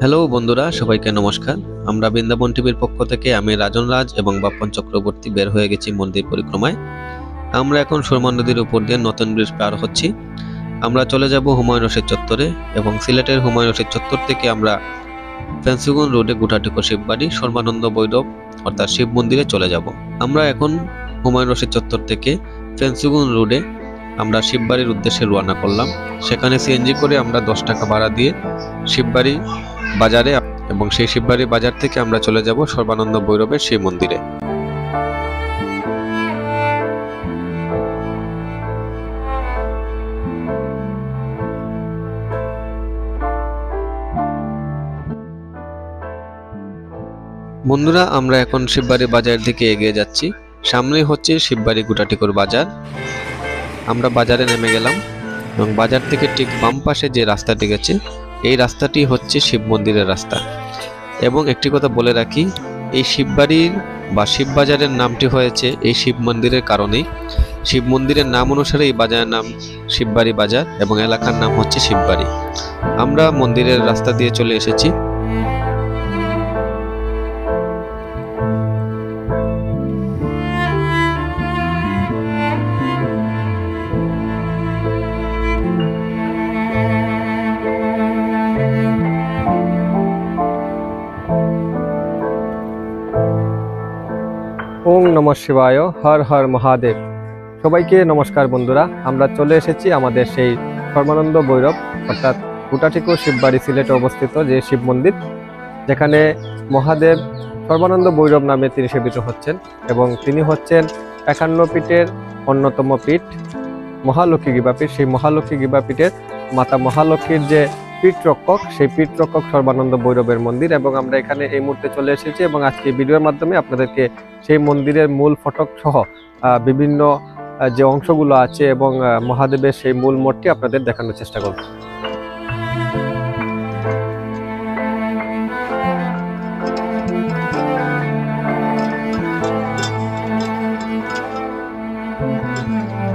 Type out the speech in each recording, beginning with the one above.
Hello বন্ধুরা, সবাইকে নমস্কার। আমরা বৃন্দাবন টিভির পক্ষ থেকে আমি রাজন রাজ এবং বাপ্পন চক্রবর্তী বের হয়ে গেছি মন্দির পরিক্রমায়। আমরা এখন সুরমা নদীর উপর দিয়ে নতুন ব্রিজ পার হচ্ছি। আমরা চলে যাব হুমায়ুন রশিদ চত্বরে এবং সিলেটের হুমায়ুন রশিদ চত্বর থেকে আমরা ফেন্সিগুন রোডে গুটাটিকো শিববাড়ি সর্বানন্দ বৈরব অর্থাৎ শিব মন্দিরে চলে যাব। আমরা এখন হুমায়ুন রশিদ চত্বর থেকে ফেন্সিগুন রোডে আমরা শিববাড়ির উদ্দেশ্যে রওনা করলাম। সেখানে সিএনজি করে আমরা 10 টাকা ভাড়া দিয়ে শিববাড়ি বাজারে এবং সেই শিববাড়ি বাজার থেকে আমরা চলে যাব সর্বানন্দ বৈরবের শিব মন্দিরে। বন্ধুরা, আমরা এখন শিববাড়ি বাজার দিকে এগিয়ে যাচ্ছি। সামনেই হচ্ছে শিববাড়ি গুটাটিকোর বাজার। আমরা বাজারে নেমে গেলাম এবং বাজার থেকে ঠিক বাম পাশে যে রাস্তাটি গেছে এই রাস্তাটি হচ্ছে শিব মন্দিরের রাস্তা। এবং একটি কথা বলে রাখি, এই শিববাড়ির বা শিব বাজারের নামটি হয়েছে এই শিব মন্দিরের কারণেই। শিব মন্দিরের নাম অনুসারে এই বাজারের নাম শিববাড়ি বাজার এবং এলাকার নাম হচ্ছে শিববাড়ি। আমরা মন্দিরের রাস্তা দিয়ে চলে এসেছি। ওং নমঃ শিবায়, হর হর মহাদেব। সবাইকে নমস্কার বন্ধুরা, আমরা চলে এসেছি আমাদের সেই সর্বানন্দ বৈরব অর্থাৎ গুটাটিকো শিববাড়ি সিলেটে অবস্থিত যে শিব মন্দির, যেখানে মহাদেব সর্বানন্দ বৈরব নামে তিনি সেবিত হচ্ছেন এবং তিনি হচ্ছেন 51 পীঠের অন্যতম পীঠ মহালক্ষ্মী গিবাপীঠ। সেই মহালক্ষ্মী গিবাপীঠের মাতা মহালক্ষ্মীর যে পীঠরক্ষক, সেই পীঠরক্ষক সর্বানন্দ বৈরবের মন্দির। এবং আমরা এখানে এই মুহূর্তে চলে এসেছি এবং আজকে ভিডিওর মাধ্যমে আপনাদেরকে সেই মন্দিরের মূল ফটক সহ বিভিন্ন যে অংশগুলো আছে এবং মহাদেবের সেই মূল মঠটি আপনাদের দেখানোর চেষ্টা করব।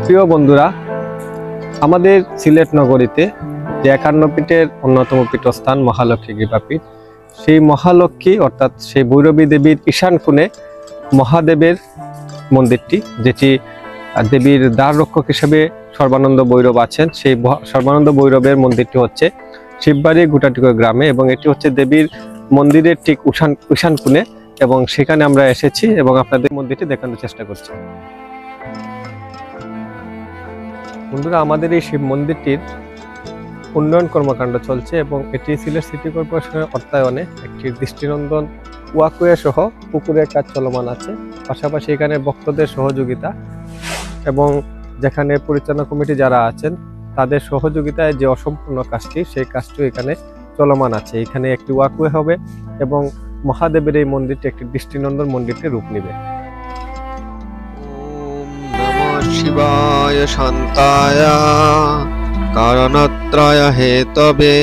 প্রিয় বন্ধুরা, আমাদের সিলেট নগরীতে যে 51 পীঠের অন্যতম পীঠস্থান মহালক্ষ্মী গিবাপীঠ, সেই মহালক্ষ্মী অর্থাৎ সেই ভৈরবী দেবীর ঈশান কোণে মহাদেবের মন্দিরটি, যেটি দেবীর দ্বার রক্ষক হিসেবে সর্বানন্দ বৈরব আছেন, সেই সর্বানন্দ বৈরবের মন্দিরটি হচ্ছে শিববাড়ি গুটাটিকো গ্রামে এবং এটি হচ্ছে দেবীর মন্দিরের ঠিক ঈশান কোণে। এবং সেখানে আমরা এসেছি এবং আপনাদের মন্দিরটি দেখানোর চেষ্টা করছি। বন্ধুরা, আমাদের এই শিব মন্দিরটির উন্নয়ন কর্মকাণ্ড চলছে এবং এটি সিলেট সিটি কর্পোরেশনের অর্থায়নে একটি দৃষ্টিনন্দন ওয়াকওয়ে সহ পুকুরের কাজ চলমান আছে। পাশাপাশি এখানে ভক্তদের সহযোগিতা এবং যেখানে পরিচালনা কমিটি যারা আছেন তাদের সহযোগিতায় যে অসম্পূর্ণ কাজটি, সেই কাজটি এখানে চলমান আছে। এখানে একটি ওয়াকওয়ে হবে এবং মহাদেবের এই মন্দিরটি একটি দৃষ্টিনন্দন মন্দিরটি রূপ নেবে। শিবায় শান্তায় কারণত্রয় হেতবে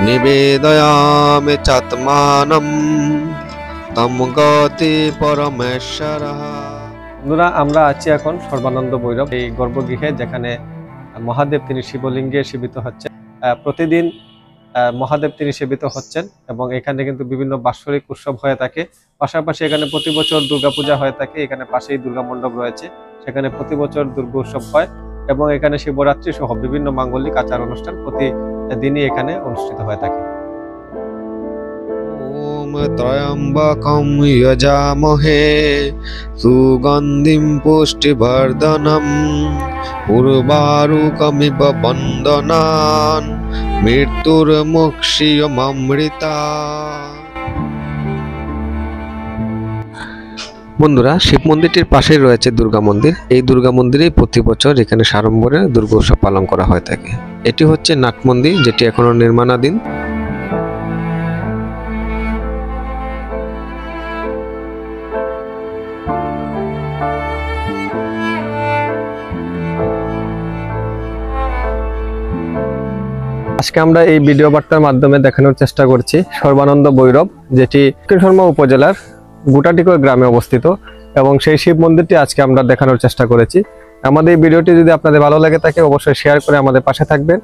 নিবেদয়ামি চাত্মানম তম গতি পরমেশ্বরঃ। বন্ধুরা, আমরা আছি এখন সর্বানন্দ বৈরব এই গর্ভগৃহে, যেখানে মহাদেব তিনি শিবলিঙ্গে সেবিত হচ্ছেন। প্রতিদিন মহাদেব তিনি সেবিত হচ্ছেন এবং এখানে কিন্তু বিভিন্ন বাৎসরিক উৎসব হয়ে থাকে। পাশাপাশি এখানে প্রতি বছর দুর্গাপূজা হয়ে থাকে। এখানে পাশেই দুর্গা মণ্ডপ রয়েছে, সেখানে প্রতি বছর দুর্গা উৎসব হয় এবং এখানে শিবরাত্রি সহ বিভিন্ন মাঙ্গলিক আচার অনুষ্ঠান প্রতিদিনই এখানে অনুষ্ঠিত হয়ে থাকে। ওম ত্রয়ম্বকম যজামহে সুগন্ধিম পুষ্টিবর্ধনম উর্বারুকমিব বন্দনান মৃত্যুর্মুক্ষীয়মৃতা। বন্ধুরা, শিব মন্দিরটির পাশেই রয়েছে দুর্গা মন্দির। এই দুর্গা মন্দিরে প্রতি বছর এখানে সাড়ম্বরে দুর্গা উৎসব পালন করা হয়ে থাকে। এটি হচ্ছে নাট মন্দির, যেটি এখনো নির্মাণাধীন। আজকে আমরা এই ভিডিও বার্তার মাধ্যমে দেখানোর চেষ্টা করছি সর্বানন্দ বৈরব, যেটি শর্মা উপজেলার গুটাটিকো গ্রামে অবস্থিত এবং সেই শিব মন্দিরটি আজকে আমরা দেখানোর চেষ্টা করেছি। আমাদের এই ভিডিওটি যদি আপনাদের ভালো লাগে থাকে অবশ্যই শেয়ার করে আমাদের পাশে থাকবেন।